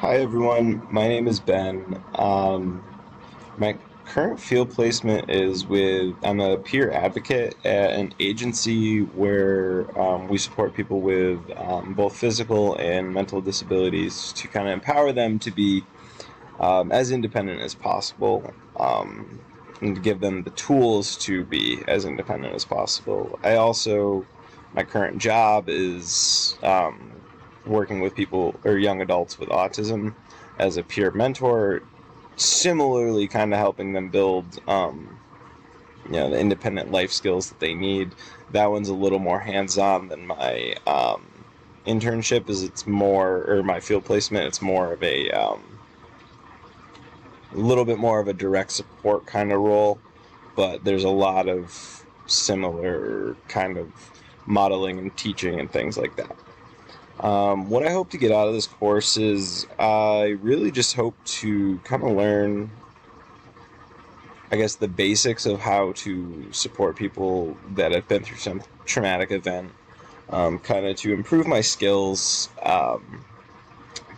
Hi everyone, my name is Ben. My current field placement is I'm a peer advocate at an agency where we support people with both physical and mental disabilities to kind of empower them to be as independent as possible, and to give them the tools to be as independent as possible. My current job is working with people or young adults with autism as a peer mentor, similarly kind of helping them build the independent life skills that they need. That one's a little more hands-on than my internship. Or my field placement, it's more of a little bit more of a direct support kind of role, but there's a lot of similar kind of modeling and teaching and things like that. What I hope to get out of this course is I really just hope to kind of learn, I guess, the basics of how to support people that have been through some traumatic event, kind of to improve my skills,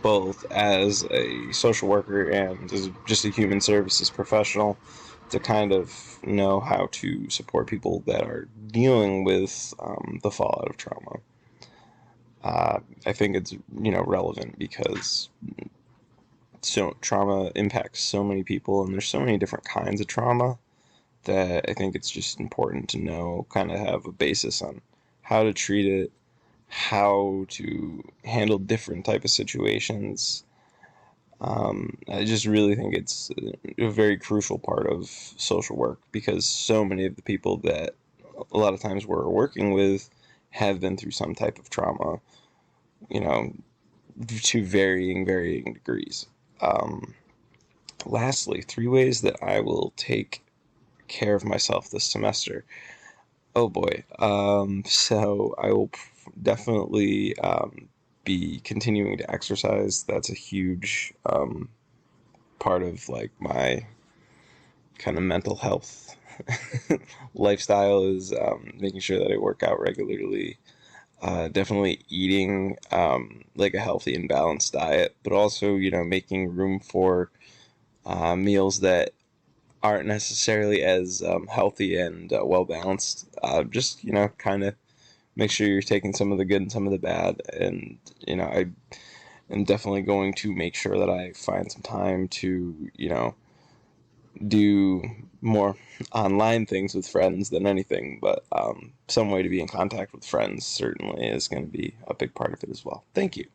both as a social worker and as just a human services professional, to kind of know how to support people that are dealing with the fallout of trauma. I think it's relevant because trauma impacts so many people, and there's so many different kinds of trauma that I think it's just important to know, kind of have a basis on how to treat it, how to handle different type of situations. I just really think it's a very crucial part of social work because so many of the people that a lot of times we're working with have been through some type of trauma, you know, to varying degrees. Um, Lastly, 3 ways that I will take care of myself this semester. Oh boy. So I will definitely be continuing to exercise. That's a huge part of like my kind of mental health lifestyle is making sure that I work out regularly. Definitely eating like a healthy and balanced diet, but also making room for meals that aren't necessarily as healthy and well balanced. Just kind of make sure you're taking some of the good and some of the bad, and I am definitely going to make sure that I find some time to do more online things with friends than anything, but some way to be in contact with friends certainly is going to be a big part of it as well. Thank you.